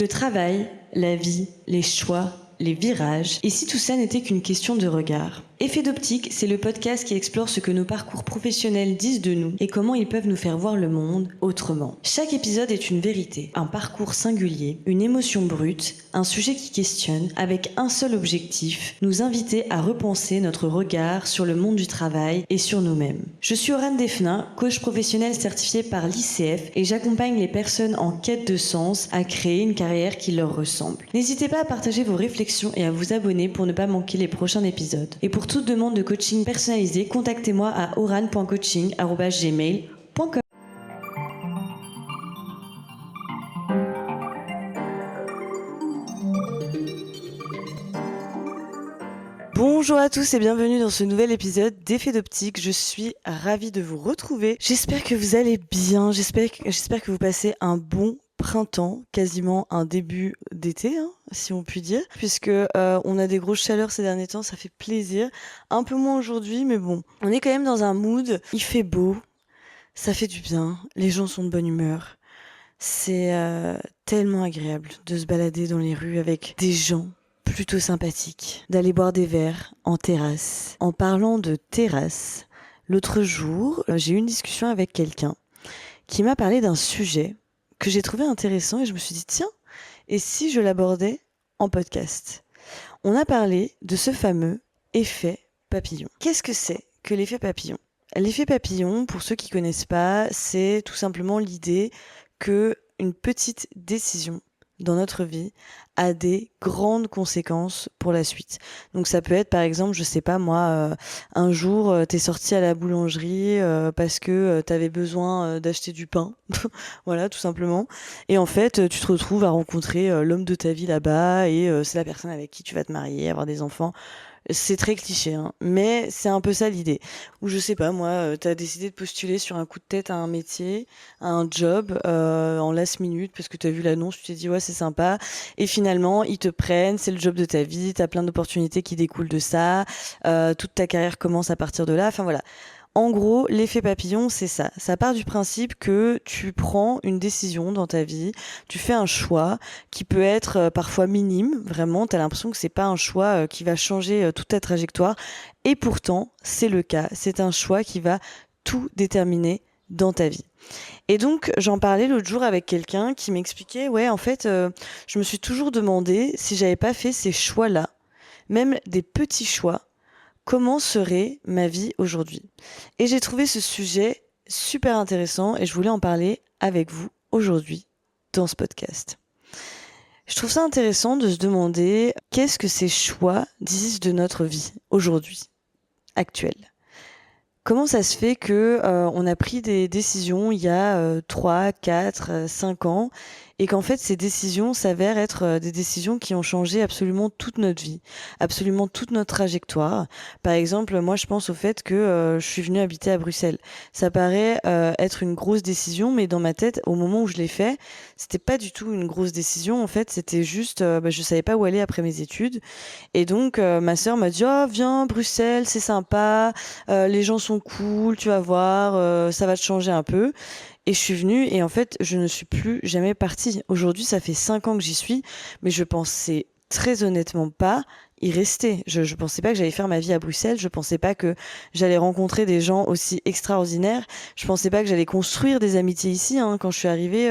Le travail, la vie, les choix, les virages, et si tout ça n'était qu'une question de regard. Effet d'optique, c'est le podcast qui explore ce que nos parcours professionnels disent de nous et comment ils peuvent nous faire voir le monde autrement. Chaque épisode est une vérité, un parcours singulier, une émotion brute, un sujet qui questionne, avec un seul objectif, nous inviter à repenser notre regard sur le monde du travail et sur nous-mêmes. Je suis Aurane Defnin, coach professionnel certifié par l'ICF et j'accompagne les personnes en quête de sens à créer une carrière qui leur ressemble. N'hésitez pas à partager vos réflexions et à vous abonner pour ne pas manquer les prochains épisodes. Et pour toute demande de coaching personnalisé, contactez-moi à aurane.coaching@gmail.com. Bonjour à tous et bienvenue dans ce nouvel épisode d'Effet d'optique. Je suis ravie de vous retrouver. J'espère que vous allez bien, j'espère que vous passez un bon printemps, quasiment un début d'été, si on peut dire, puisque on a des grosses chaleurs ces derniers temps, ça fait plaisir. Un peu moins aujourd'hui, mais bon, on est quand même dans un mood, il fait beau, ça fait du bien, les gens sont de bonne humeur. C'est tellement agréable de se balader dans les rues avec des gens plutôt sympathiques, d'aller boire des verres en terrasse. En parlant de terrasse, l'autre jour, j'ai eu une discussion avec quelqu'un qui m'a parlé d'un sujet que j'ai trouvé intéressant et je me suis dit, tiens, et si je l'abordais en podcast ? On a parlé de ce fameux effet papillon. Qu'est-ce que c'est que l'effet papillon ? L'effet papillon, pour ceux qui ne connaissent pas, c'est tout simplement l'idée que une petite décision dans notre vie a des grandes conséquences pour la suite. Donc ça peut être par exemple, je sais pas moi, un jour t'es sorti à la boulangerie parce que t'avais besoin d'acheter du pain, voilà tout simplement. Et en fait tu te retrouves à rencontrer l'homme de ta vie là-bas et c'est la personne avec qui tu vas te marier, avoir des enfants. C'est très cliché, mais c'est un peu ça l'idée. Ou je sais pas, moi, t'as décidé de postuler sur un coup de tête à un métier, à un job, en last minute, parce que t'as vu l'annonce, tu t'es dit, ouais, c'est sympa. Et finalement, ils te prennent, c'est le job de ta vie, t'as plein d'opportunités qui découlent de ça, toute ta carrière commence à partir de là, enfin voilà. En gros, l'effet papillon, c'est ça. Ça part du principe que tu prends une décision dans ta vie, tu fais un choix qui peut être parfois minime, vraiment, t'as l'impression que c'est pas un choix qui va changer toute ta trajectoire, et pourtant, c'est le cas. C'est un choix qui va tout déterminer dans ta vie. Et donc, j'en parlais l'autre jour avec quelqu'un qui m'expliquait, ouais, en fait, je me suis toujours demandé si j'avais pas fait ces choix-là, même des petits choix, comment serait ma vie aujourd'hui ? Et j'ai trouvé ce sujet super intéressant et je voulais en parler avec vous aujourd'hui dans ce podcast. Je trouve ça intéressant de se demander qu'est-ce que ces choix disent de notre vie aujourd'hui, actuelle. Comment ça se fait que on a pris des décisions il y a 3, 4, 5 ans et qu'en fait ces décisions s'avèrent être des décisions qui ont changé absolument toute notre vie, absolument toute notre trajectoire. Par exemple, moi je pense au fait que je suis venue habiter à Bruxelles. Ça paraît être une grosse décision, mais dans ma tête, au moment où je l'ai fait, c'était pas du tout une grosse décision. En fait, c'était juste, je savais pas où aller après mes études. Et donc ma sœur m'a dit, oh viens Bruxelles, c'est sympa. Les gens sont cool, tu vas voir, ça va te changer un peu. Et je suis venue et en fait, je ne suis plus jamais partie. Aujourd'hui, ça fait 5 ans que j'y suis, mais je pensais très honnêtement pas y rester. Je pensais pas que j'allais faire ma vie à Bruxelles, je pensais pas que j'allais rencontrer des gens aussi extraordinaires, je pensais pas que j'allais construire des amitiés ici. Quand je suis arrivée,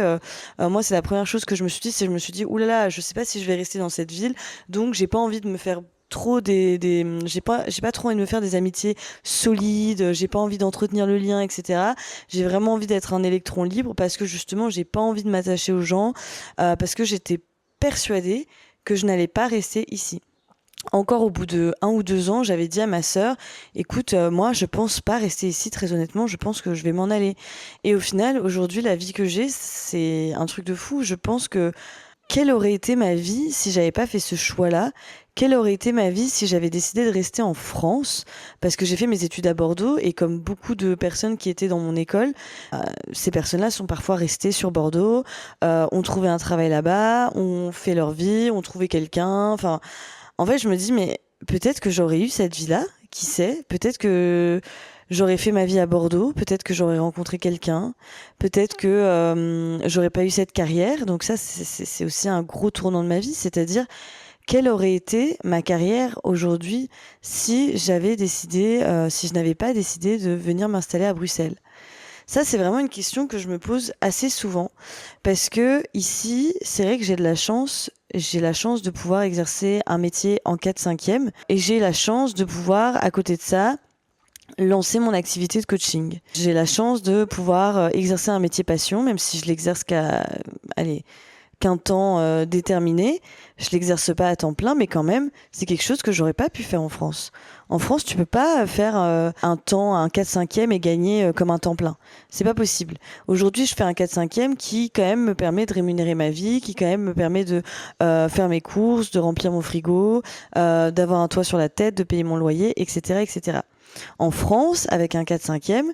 moi, c'est la première chose que je me suis dit, c'est je me suis dit, oulala, je sais pas si je vais rester dans cette ville, donc j'ai pas envie de me faire trop j'ai pas trop envie de me faire des amitiés solides, j'ai pas envie d'entretenir le lien, etc. J'ai vraiment envie d'être un électron libre parce que justement j'ai pas envie de m'attacher aux gens, parce que j'étais persuadée que je n'allais pas rester ici. Encore au bout de 1 ou 2 ans, j'avais dit à ma sœur, écoute, moi je pense pas rester ici, très honnêtement, je pense que je vais m'en aller. Et au final, aujourd'hui, la vie que j'ai, c'est un truc de fou. Je pense que quelle aurait été ma vie si j'avais pas fait ce choix-là ? Quelle aurait été ma vie si j'avais décidé de rester en France ? Parce que j'ai fait mes études à Bordeaux et comme beaucoup de personnes qui étaient dans mon école, ces personnes-là sont parfois restées sur Bordeaux, ont trouvé un travail là-bas, ont fait leur vie, ont trouvé quelqu'un. Enfin, en fait, je me dis, mais peut-être que j'aurais eu cette vie-là, qui sait ? Peut-être que j'aurais fait ma vie à Bordeaux, peut-être que j'aurais rencontré quelqu'un, peut-être que j'aurais pas eu cette carrière. Donc ça, c'est aussi un gros tournant de ma vie, c'est-à-dire quelle aurait été ma carrière aujourd'hui si si je n'avais pas décidé de venir m'installer à Bruxelles. Ça, c'est vraiment une question que je me pose assez souvent parce que ici, c'est vrai que j'ai de la chance. J'ai la chance de pouvoir exercer un métier en 4/5e et j'ai la chance de pouvoir, à côté de ça, lancer mon activité de coaching. J'ai la chance de pouvoir exercer un métier passion, même si je l'exerce allez, qu'un temps déterminé. Je l'exerce pas à temps plein, mais quand même, c'est quelque chose que j'aurais pas pu faire en France. En France, tu peux pas faire un 4/5e et gagner comme un temps plein. C'est pas possible. Aujourd'hui, je fais un 4/5e qui quand même me permet de rémunérer ma vie, qui quand même me permet de faire mes courses, de remplir mon frigo, d'avoir un toit sur la tête, de payer mon loyer, etc., etc. En France, avec un 4/5e,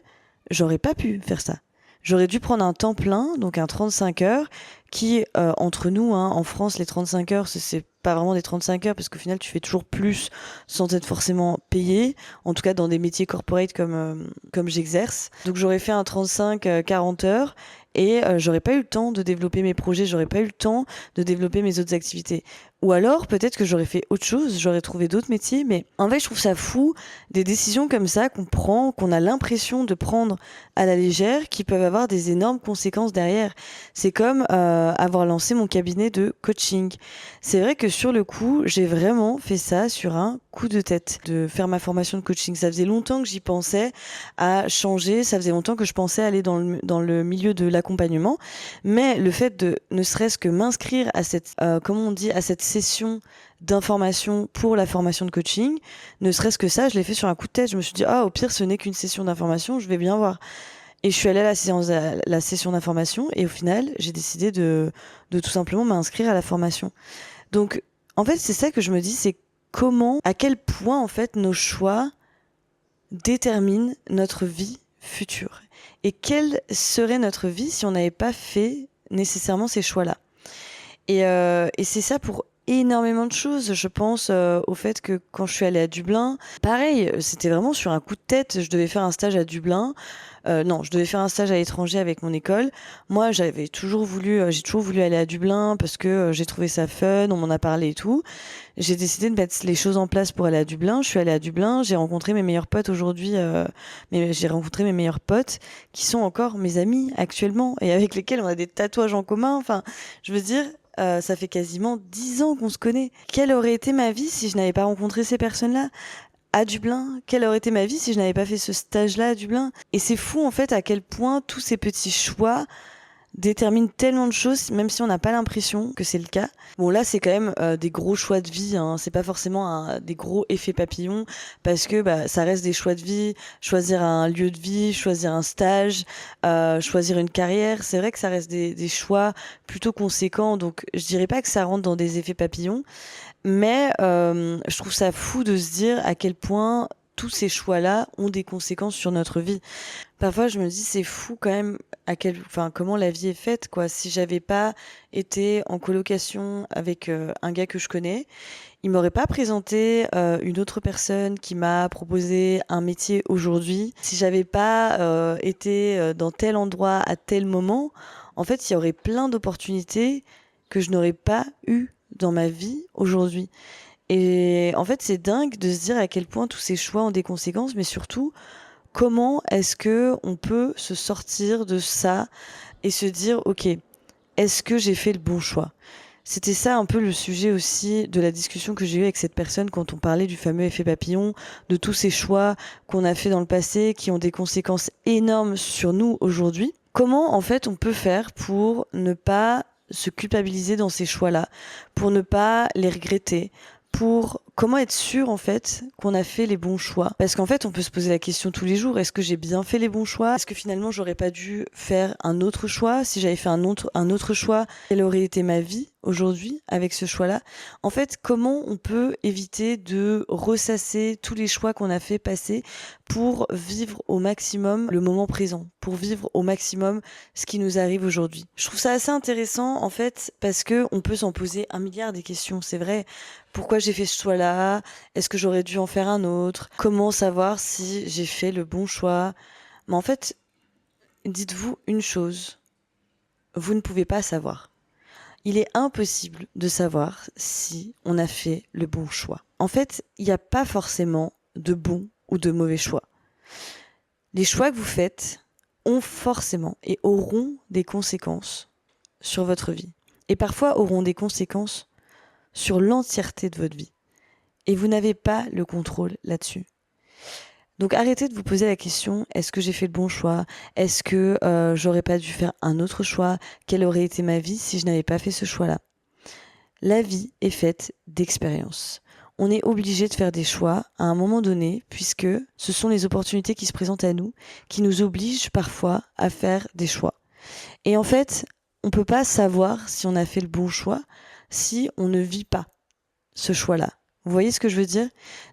j'aurais pas pu faire ça. J'aurais dû prendre un temps plein, donc un 35 heures, qui, entre nous, hein, en France, les 35 heures, c'est pas vraiment des 35 heures, parce qu'au final, tu fais toujours plus sans être forcément payé, en tout cas dans des métiers corporate comme j'exerce. Donc j'aurais fait un 35-40 heures, et j'aurais pas eu le temps de développer mes projets, j'aurais pas eu le temps de développer mes autres activités. Ou alors, peut-être que j'aurais fait autre chose, j'aurais trouvé d'autres métiers, mais en fait, je trouve ça fou, des décisions comme ça qu'on prend, qu'on a l'impression de prendre à la légère, qui peuvent avoir des énormes conséquences derrière. C'est comme avoir lancé mon cabinet de coaching. C'est vrai que sur le coup, j'ai vraiment fait ça sur un coup de tête, de faire ma formation de coaching. Ça faisait longtemps que j'y pensais à changer, ça faisait longtemps que je pensais aller dans le milieu de l'accompagnement, mais le fait de ne serait-ce que m'inscrire à à cette session d'information pour la formation de coaching, ne serait-ce que ça, je l'ai fait sur un coup de tête. Je me suis dit, au pire, ce n'est qu'une session d'information, je vais bien voir. Et je suis allée à la session d'information et au final, j'ai décidé de tout simplement m'inscrire à la formation. Donc, en fait, c'est ça que je me dis, c'est à quel point, en fait, nos choix déterminent notre vie future. Et quelle serait notre vie si on n'avait pas fait nécessairement ces choix-là. Et c'est ça pour énormément de choses. Je pense au fait que quand je suis allée à Dublin, pareil, c'était vraiment sur un coup de tête. Je devais faire un stage à Dublin. Non, je devais faire un stage à l'étranger avec mon école. Moi, j'ai toujours voulu aller à Dublin parce que j'ai trouvé ça fun, on m'en a parlé et tout. J'ai décidé de mettre les choses en place pour aller à Dublin. Je suis allée à Dublin, j'ai rencontré mes meilleurs potes aujourd'hui, j'ai rencontré mes meilleurs potes qui sont encore mes amis actuellement et avec lesquels on a des tatouages en commun. Enfin, je veux dire, ça fait quasiment 10 ans qu'on se connaît. Quelle aurait été ma vie si je n'avais pas rencontré ces personnes-là à Dublin? Quelle aurait été ma vie si je n'avais pas fait ce stage-là à Dublin? Et c'est fou en fait à quel point tous ces petits choix déterminent tellement de choses, même si on n'a pas l'impression que c'est le cas. Bon là c'est quand même des gros choix de vie, hein. C'est pas forcément des gros effets papillons, parce que ça reste des choix de vie, choisir un lieu de vie, choisir un stage, choisir une carrière, c'est vrai que ça reste des choix plutôt conséquents, donc je dirais pas que ça rentre dans des effets papillons, mais je trouve ça fou de se dire à quel point tous ces choix-là ont des conséquences sur notre vie. Parfois, je me dis, c'est fou quand même comment la vie est faite, quoi. Si j'avais pas été en colocation avec un gars que je connais, il m'aurait pas présenté une autre personne qui m'a proposé un métier aujourd'hui. Si j'avais pas été dans tel endroit à tel moment, en fait, il y aurait plein d'opportunités que je n'aurais pas eues dans ma vie aujourd'hui. Et en fait, c'est dingue de se dire à quel point tous ces choix ont des conséquences, mais surtout, comment est-ce que on peut se sortir de ça et se dire, ok, est-ce que j'ai fait le bon choix? C'était ça un peu le sujet aussi de la discussion que j'ai eue avec cette personne quand on parlait du fameux effet papillon, de tous ces choix qu'on a fait dans le passé qui ont des conséquences énormes sur nous aujourd'hui. Comment en fait on peut faire pour ne pas se culpabiliser dans ces choix-là, pour ne pas les regretter, pour comment être sûr en fait qu'on a fait les bons choix, parce qu'en fait on peut se poser la question tous les jours, est-ce que j'ai bien fait les bons choix, est-ce que finalement j'aurais pas dû faire un autre choix, si j'avais fait un autre choix, quelle aurait été ma vie aujourd'hui avec ce choix-là. En fait, comment on peut éviter de ressasser tous les choix qu'on a fait passer pour vivre au maximum le moment présent, pour vivre au maximum ce qui nous arrive aujourd'hui. Je trouve ça assez intéressant en fait parce que on peut s'en poser un milliard des questions, c'est vrai. Pourquoi j'ai fait ce choix-là? choix-là? Est-ce que j'aurais dû en faire un autre? Comment savoir si j'ai fait le bon choix? Mais en fait, dites-vous une chose, vous ne pouvez pas savoir. Il est impossible de savoir si on a fait le bon choix. En fait, il n'y a pas forcément de bon ou de mauvais choix. Les choix que vous faites ont forcément et auront des conséquences sur votre vie. Et parfois auront des conséquences sur l'entièreté de votre vie. Et vous n'avez pas le contrôle là-dessus. Donc arrêtez de vous poser la question, est-ce que j'ai fait le bon choix? Est-ce que j'aurais pas dû faire un autre choix? Quelle aurait été ma vie si je n'avais pas fait ce choix-là? La vie est faite d'expériences. On est obligé de faire des choix à un moment donné, puisque ce sont les opportunités qui se présentent à nous, qui nous obligent parfois à faire des choix. Et en fait, on ne peut pas savoir si on a fait le bon choix si on ne vit pas ce choix-là. Vous voyez ce que je veux dire?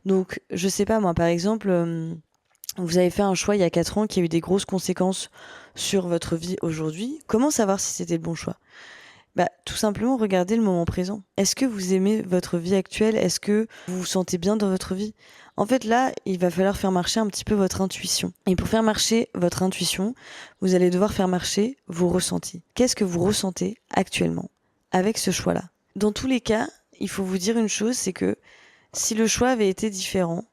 Donc, je sais pas, moi, par exemple, vous avez fait un choix il y a 4 ans qui a eu des grosses conséquences sur votre vie aujourd'hui. Comment savoir si c'était le bon choix? Tout simplement, regardez le moment présent. Est-ce que vous aimez votre vie actuelle? Est-ce que vous vous sentez bien dans votre vie? En fait, là, il va falloir faire marcher un petit peu votre intuition. Et pour faire marcher votre intuition, vous allez devoir faire marcher vos ressentis. Qu'est-ce que vous ressentez actuellement avec ce choix-là? Dans tous les cas, il faut vous dire une chose, c'est que si le choix avait été différent,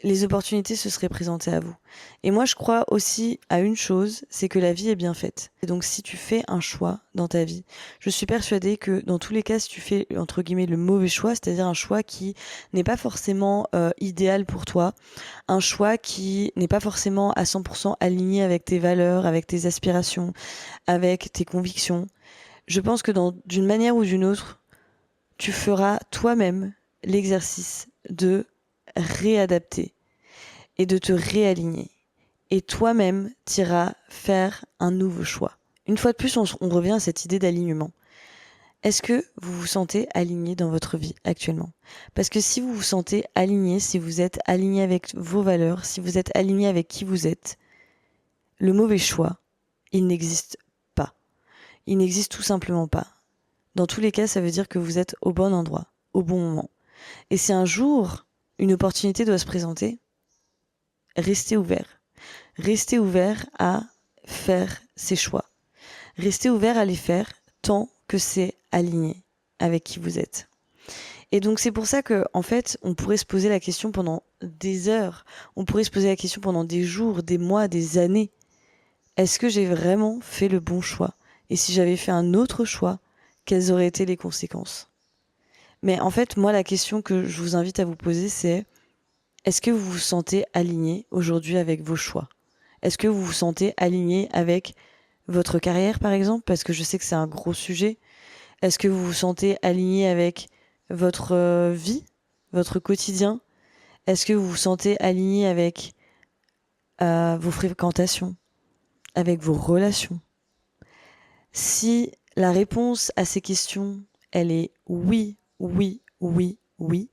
les opportunités se seraient présentées à vous. Et moi, je crois aussi à une chose, c'est que la vie est bien faite. Et donc, si tu fais un choix dans ta vie, je suis persuadée que dans tous les cas, si tu fais, entre guillemets, le mauvais choix, c'est-à-dire un choix qui n'est pas forcément idéal pour toi, un choix qui n'est pas forcément à 100% aligné avec tes valeurs, avec tes aspirations, avec tes convictions, je pense que d'une manière ou d'une autre, tu feras toi-même l'exercice de réadapter et de te réaligner. Et toi-même, t'iras faire un nouveau choix. Une fois de plus, on revient à cette idée d'alignement. Est-ce que vous vous sentez aligné dans votre vie actuellement? Parce que si vous vous sentez aligné, si vous êtes aligné avec vos valeurs, si vous êtes aligné avec qui vous êtes, le mauvais choix, il n'existe pas. Il n'existe tout simplement pas. Dans tous les cas, ça veut dire que vous êtes au bon endroit, au bon moment. Et si un jour, une opportunité doit se présenter, restez ouvert. Restez ouvert à faire ces choix. Restez ouvert à les faire tant que c'est aligné avec qui vous êtes. Et donc c'est pour ça que, en fait, on pourrait se poser la question pendant des heures, on pourrait se poser la question pendant des jours, des mois, des années. Est-ce que j'ai vraiment fait le bon choix? Et si j'avais fait un autre choix, quelles auraient été les conséquences? Mais en fait, moi, la question que je vous invite à vous poser, c'est est-ce que vous vous sentez aligné aujourd'hui avec vos choix? Est-ce que vous vous sentez aligné avec votre carrière, par exemple? Parce que je sais que c'est un gros sujet. Est-ce que vous vous sentez aligné avec votre vie, votre quotidien? Est-ce que vous vous sentez aligné avec vos fréquentations, avec vos relations? Si la réponse à ces questions, elle est oui, oui, oui, oui,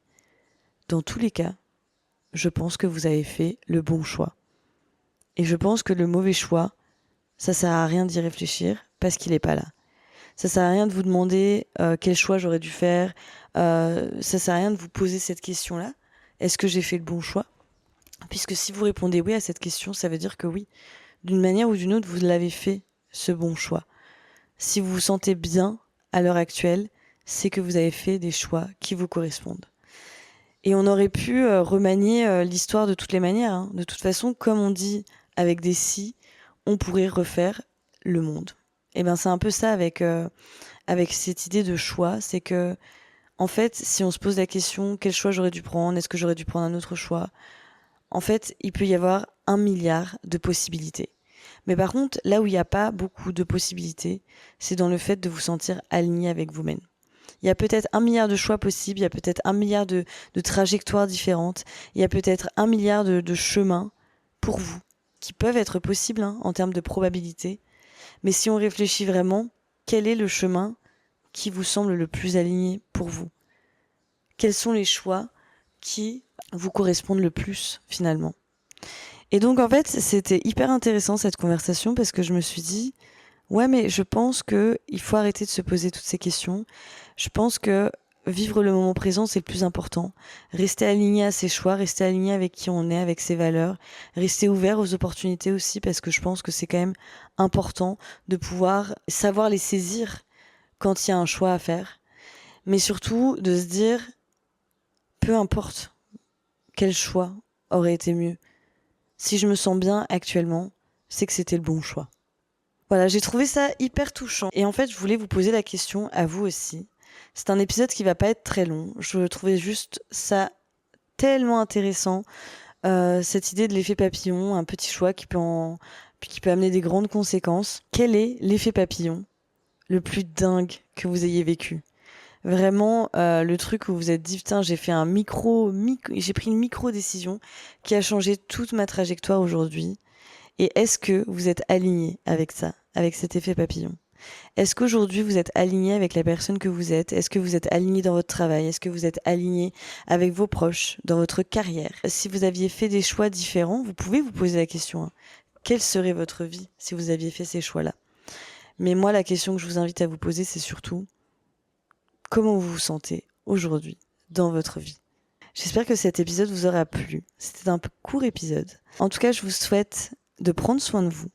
dans tous les cas, je pense que vous avez fait le bon choix. Et je pense que le mauvais choix, ça sert à rien d'y réfléchir parce qu'il n'est pas là. Ça sert à rien de vous demander quel choix j'aurais dû faire. Ça sert à rien de vous poser cette question-là. Est-ce que j'ai fait le bon choix? Puisque si vous répondez oui à cette question, ça veut dire que oui, d'une manière ou d'une autre, vous l'avez fait, ce bon choix. Si vous vous sentez bien à l'heure actuelle, c'est que vous avez fait des choix qui vous correspondent. Et on aurait pu remanier l'histoire de toutes les manières, hein. De toute façon, comme on dit avec des si, on pourrait refaire le monde. Et ben c'est un peu ça avec cette idée de choix, c'est que en fait, si on se pose la question quel choix j'aurais dû prendre, est-ce que j'aurais dû prendre un autre choix, en fait, il peut y avoir 1 milliard de possibilités. Mais par contre, là où il n'y a pas beaucoup de possibilités, c'est dans le fait de vous sentir aligné avec vous-même. Il y a peut-être 1 milliard de choix possibles, il y a peut-être 1 milliard de trajectoires différentes, il y a peut-être 1 milliard de chemins pour vous, qui peuvent être possibles en termes de probabilité. Mais si on réfléchit vraiment, quel est le chemin qui vous semble le plus aligné pour vous? Quels sont les choix qui vous correspondent le plus finalement? Et donc en fait, c'était hyper intéressant cette conversation parce que je me suis dit, ouais mais je pense qu'il faut arrêter de se poser toutes ces questions. Je pense que vivre le moment présent, c'est le plus important. Rester aligné à ses choix, rester aligné avec qui on est, avec ses valeurs, rester ouvert aux opportunités aussi, parce que je pense que c'est quand même important de pouvoir savoir les saisir quand il y a un choix à faire. Mais surtout de se dire, peu importe quel choix aurait été mieux. Si je me sens bien actuellement, c'est que c'était le bon choix. Voilà, j'ai trouvé ça hyper touchant. Et en fait, je voulais vous poser la question à vous aussi. C'est un épisode qui va pas être très long. Je trouvais juste ça tellement intéressant. Cette idée de l'effet papillon, un petit choix qui peut amener des grandes conséquences. Quel est l'effet papillon le plus dingue que vous ayez vécu? Vraiment, le truc où vous vous êtes dit, putain, j'ai pris une micro-décision qui a changé toute ma trajectoire aujourd'hui. Et est-ce que vous êtes aligné avec ça, avec cet effet papillon? Est-ce qu'aujourd'hui vous êtes aligné avec la personne que vous êtes? Est-ce que vous êtes aligné dans votre travail? Est-ce que vous êtes aligné avec vos proches, dans votre carrière? Si vous aviez fait des choix différents, vous pouvez vous poser la question, hein. Quelle serait votre vie si vous aviez fait ces choix-là? Mais moi, la question que je vous invite à vous poser, c'est surtout comment vous vous sentez aujourd'hui dans votre vie? J'espère que cet épisode vous aura plu. C'était un peu court épisode. En tout cas, je vous souhaite de prendre soin de vous,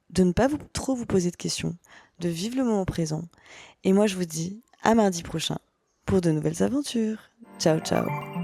de ne pas trop vous poser de questions, de vivre le moment présent. Et moi, je vous dis à mardi prochain pour de nouvelles aventures. Ciao, ciao.